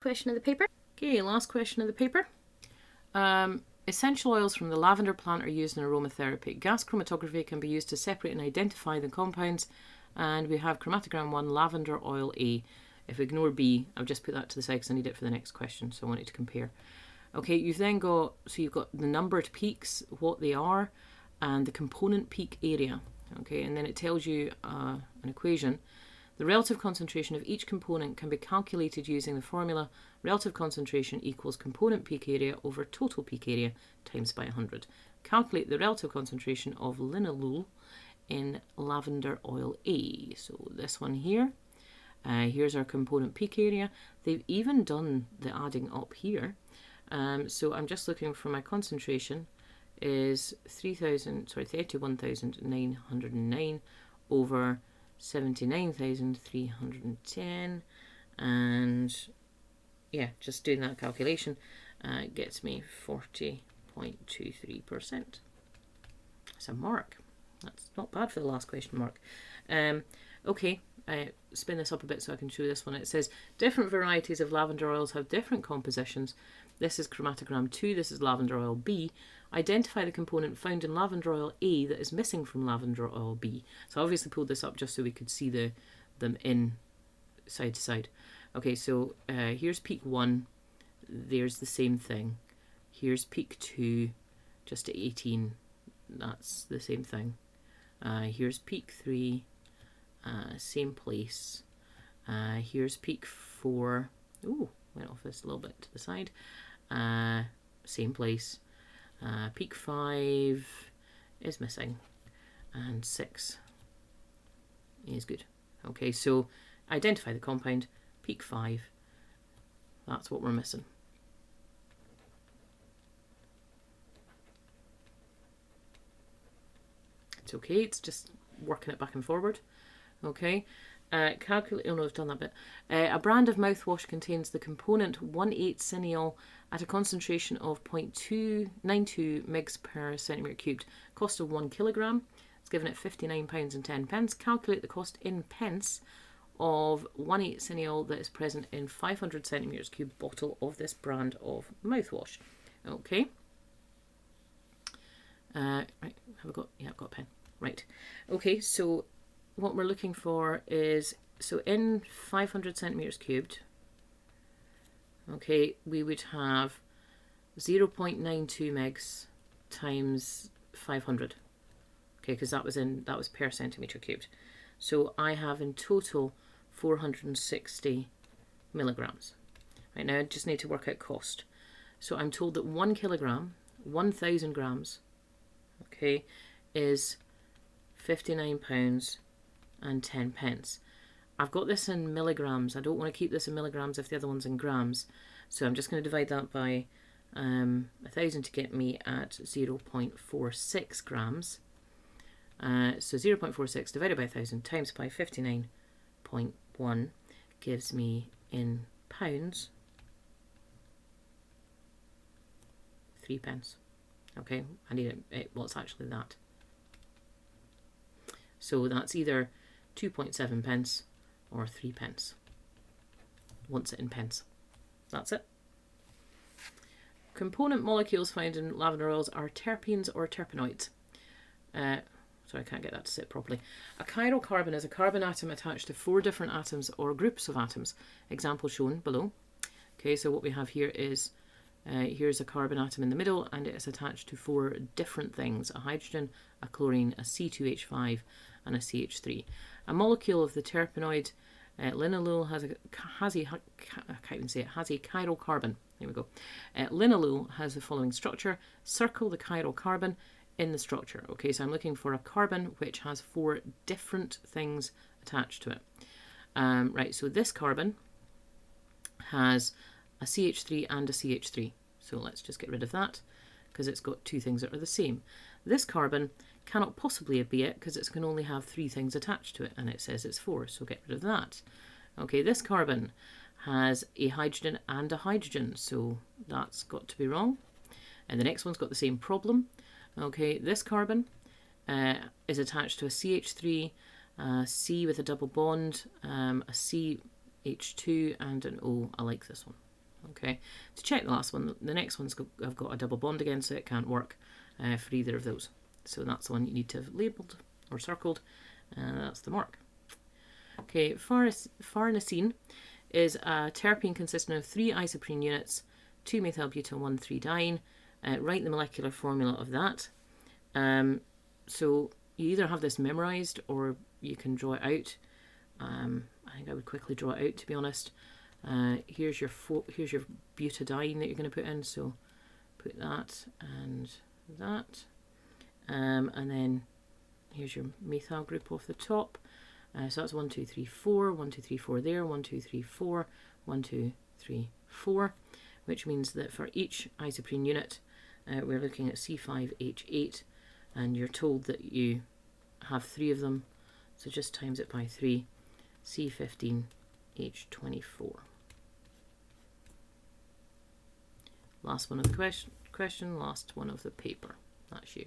Question of the paper. Okay, last question of the paper. Essential oils from the lavender plant are used in aromatherapy. Gas chromatography can be used to separate and identify the compounds. And we have chromatogram 1, lavender oil A. If we ignore B, I'll just put that to the side because I need it for the next question, so I wanted to compare. Okay, you've then got, so you've got the numbered peaks, what they are, and the component peak area. Okay, and then it tells you an equation. The relative concentration of each component can be calculated using the formula relative concentration equals component peak area over total peak area times by 100. Calculate the relative concentration of linalool in lavender oil A. So this one here. Here's our component peak area. They've even done the adding up here. So I'm just looking for my concentration is 31,909 over 79,310, and yeah, just doing that calculation gets me 40.23%. It's a mark. That's not bad for the last question mark. Okay, spin this up a bit so I can show this one. It says different varieties of lavender oils have different compositions. This is chromatogram 2, this is lavender oil B. Identify the component found in lavender oil A that is missing from lavender oil B. So I obviously pulled this up just so we could see them in side to side. Okay, so here's peak 1, there's the same thing. Here's peak 2, just at 18, that's the same thing. Here's peak 3, same place. Here's peak 4, ooh, went off this a little bit to the side. Same place. Peak 5 is missing, and 6 is good. Okay, so identify the compound, peak 5, that's what we're missing. It's okay, it's just working it back and forward. Okay, calculate, oh no, I've done that bit. A brand of mouthwash contains the component 1,8-cineol at a concentration of 0.292 mg per centimetre cubed. Cost of 1 kilogram. It's given at £59.10. Calculate the cost in pence of 1,8-cineol that is present in 500 centimetres cubed bottle of this brand of mouthwash. Okay. Right, have I got? Yeah, I've got a pen. Right. Okay, so what we're looking for is, so in 500 centimetres cubed, okay, we would have 0.92 megs times 500. Okay, because that was per centimetre cubed. So I have in total 460 milligrams. Right, now I just need to work out cost. So I'm told that 1 kilogram, 1,000 grams, okay, is £59.10. I've got this in milligrams. I don't want to keep this in milligrams if the other one's in grams. So I'm just going to divide that by 1,000 to get me at 0.46 grams. So 0.46 divided by 1,000 times by 59.1 gives me in pounds 3 pence. Okay, I need it. Well, it's actually that. So that's either 2.7 pence or 3 pence. Wants it in pence. That's it. Component molecules found in lavender oils are terpenes or terpenoids. Sorry, I can't get that to sit properly. A chiral carbon is a carbon atom attached to 4 different atoms or groups of atoms. Example shown below. Okay, so what we have here is, here's a carbon atom in the middle and it is attached to 4 different things. A hydrogen, a chlorine, a C2H5 and a CH3. A molecule of the terpenoid linalool has a chiral carbon. There we go. Linalool has the following structure. Circle the chiral carbon in the structure. Okay, so I'm looking for a carbon which has 4 different things attached to it. Right, so this carbon has a CH3 and a CH3. So let's just get rid of that because it's got 2 things that are the same. This carbon cannot possibly be it because it can only have 3 things attached to it, and it says it's 4, so get rid of that. Okay, this carbon has a hydrogen and a hydrogen, so that's got to be wrong. And the next one's got the same problem. Okay, this carbon is attached to a CH3, a C with a double bond, a CH2 and an O. I like this one. Okay, to check the last one, the next one's I've got a double bond again, so it can't work for either of those. So that's the one you need to have labelled or circled, and that's the mark. Okay, pharnacin is a terpene consisting of 3 isoprene units, 2-methylbutyl 1,3-diene. Write the molecular formula of that. So you either have this memorised or you can draw it out. I think I would quickly draw it out, to be honest. Here's your butadiene that you're going to put in, so put that and that. And then here's your methyl group off the top. So that's 1, 2, 3, 4, 1, 2, 3, 4 there, 1, 2, 3, 4, 1, 2, 3, 4, which means that for each isoprene unit, we're looking at C5H8, and you're told that you have 3 of them, so just times it by 3, C15H24. Last one of the question, last one of the paper. That's you.